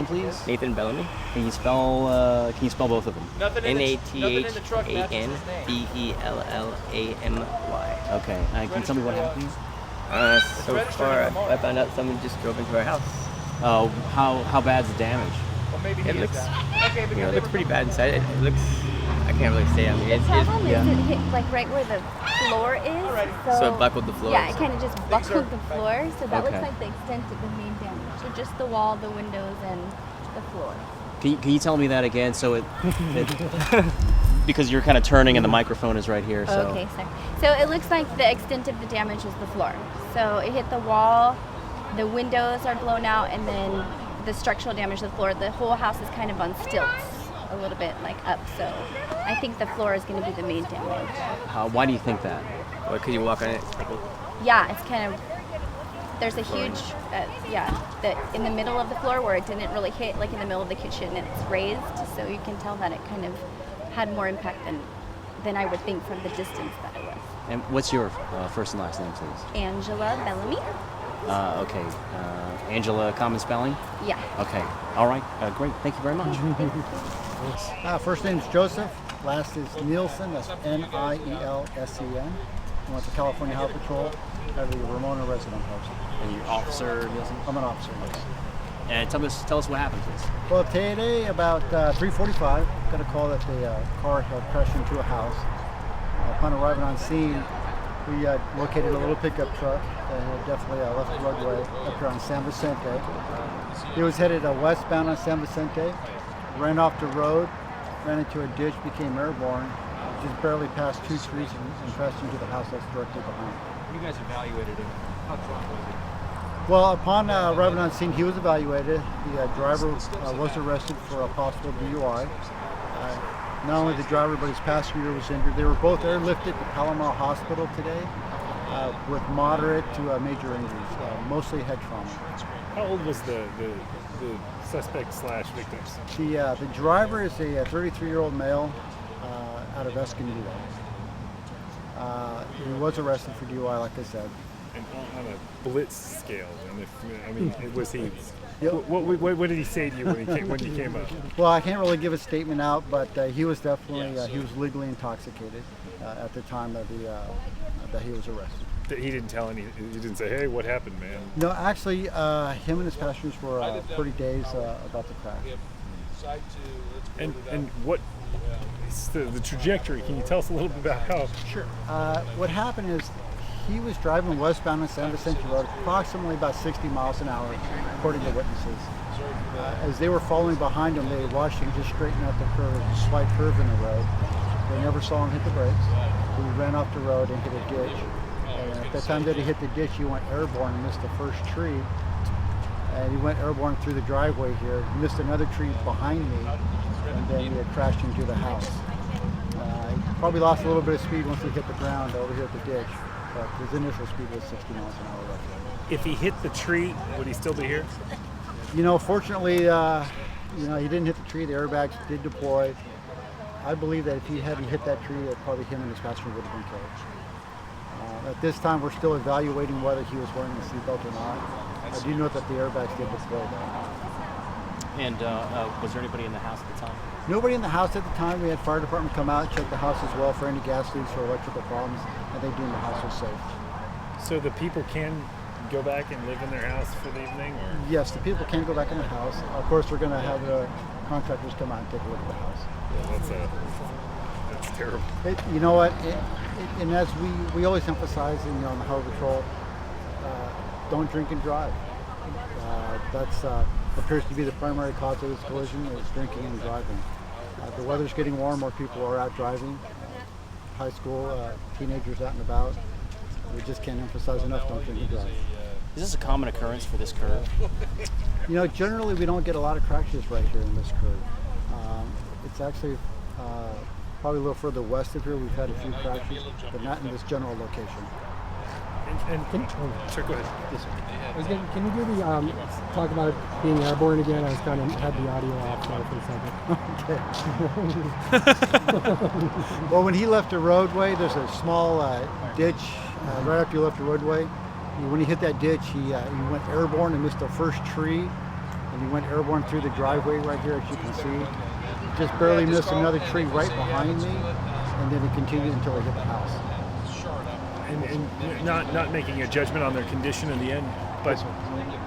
please? Nathan Bellamy. Can you spell both of them? Nathanbellamy. Okay. Can you tell me what happened? So far, I found out someone just drove into our house. Oh, how bad's the damage? It looks, it looks pretty bad inside. It looks, I can't really say. I mean, The problem is it hit like right where the floor is. So it buckled the floor. Yeah, it kind of just buckled the floor. So that Okay. looks like the extent of the main damage. So just the wall, the windows, and the floor. Can you tell me that again? So it because you're kind of turning and the microphone is right here. So. Okay, sorry. So it looks like the extent of the damage is the floor. So it hit the wall, the windows are blown out, and then the structural damage to the floor. The whole house is kind of on stilts, a little bit like up. So I think the floor is going to be the main damage. Why do you think that? Or could you walk on it? Yeah, it's kind of, there's a huge, in the middle of the floor where it didn't really hit, like in the middle of the kitchen, it's raised, so you can tell that it kind of had more impact than I would think from the distance that it was. And what's your first and last name, please? Angela Bellamy? Okay. Angela, common spelling? Yeah. Okay. All right. Great. Thank you very much. First name's Joseph. Last is Nielsen. That's Nielsen. I went to California Highway Patrol at the Ramona resident house. And you're Officer Nielsen? I'm an officer. Yes. And tell us what happened, please. Well, today about 3:45, got a call that the car had crashed into a house. Upon arriving on scene, we located a little pickup truck that had definitely left the roadway up here on San Vicente. He was headed westbound on San Vicente, ran off the road, ran into a ditch, became airborne, just barely passed two trees and crashed into the house that's directly behind. You guys evaluated him. How drunk was he? Well, upon arriving on scene, he was evaluated. The driver was arrested for a possible DUI. Not only the driver, but his passenger was injured. They were both airlifted to Palomar Hospital today with moderate to major injuries, mostly head trauma. How old was the suspect / victims? The driver is a 33-year-old male out of Escondido. He was arrested for DUI, like I said. And on a blitz scale, was he? Yep. What did he say to you when he came up? Well, I can't really give a statement out, but he was definitely he was legally intoxicated at the time that he was arrested. He didn't tell any. He didn't say, "Hey, what happened, man?" No, actually, him and his passengers were pretty dazed about the crash. And what? The trajectory. Can you tell us a little bit about how? Sure. What happened is he was driving westbound on San Vicente Road, approximately about 60 miles an hour, according to witnesses. As they were following behind him, they watched him just straighten out the curve, a slight curve in the road. They never saw him hit the brakes. He ran off the road and hit a ditch. And at the time that he hit the ditch, he went airborne and missed the first tree. And he went airborne through the driveway here, missed another tree behind me, and then he had crashed into the house. He probably lost a little bit of speed once he hit the ground over here at the ditch, but his initial speed was 60 miles an hour roughly. If he hit the tree, would he still be here? Fortunately, he didn't hit the tree. The airbags did deploy. I believe that if he hadn't hit that tree, that probably him and his passenger would have been killed. At this time, we're still evaluating whether he was wearing a seatbelt or not. I do know that the airbags did deploy though. And was there anybody in the house at the time? Nobody in the house at the time. We had fire department come out, check the house as well for any gas leaks or electrical problems, and they deemed the house was safe. So the people can go back and live in their house for the evening, or? Yes, the people can go back in the house. Of course, we're going to have the contractors come out and take a look at the house. Yeah, that's terrible. You know what? And as we always emphasize, on the Highway Patrol, don't drink and drive. That's appears to be the primary cause of this collision is drinking and driving. The weather's getting warm, more people are out driving. High school, teenagers out and about. We just can't emphasize enough, don't drink and drive. Is this a common occurrence for this curve? Generally we don't get a lot of crashes right here in this curve. It's actually probably a little further west of here. We've had a few crashes, but not in this general location. Sure, go ahead. Yes, sir. Can you do the talk about it being airborne again? I was kind of had the audio off there for a second. Okay. Well, when he left the roadway, there's a small ditch right after you left the roadway. When he hit that ditch, he went airborne and missed the first tree. and he went airborne through the driveway right here, as you can see. Just barely missed another tree right behind me, and then he continued until he hit the house. And not making a judgment on their condition in the end, but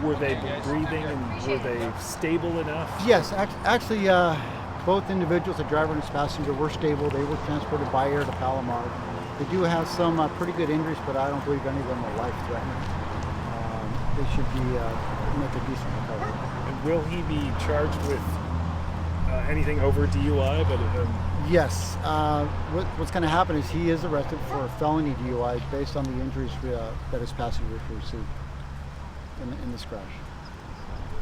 were they breathing and were they stable enough? Yes, actually, both individuals, the driver and his passenger, were stable. They were transported by air to Palomar. They do have some pretty good injuries, but I don't believe any of them are life-threatening. They should be make a decent recovery. And will he be charged with anything over DUI? But yes. What's going to happen is he is arrested for a felony DUI based on the injuries that his passengers received in this crash.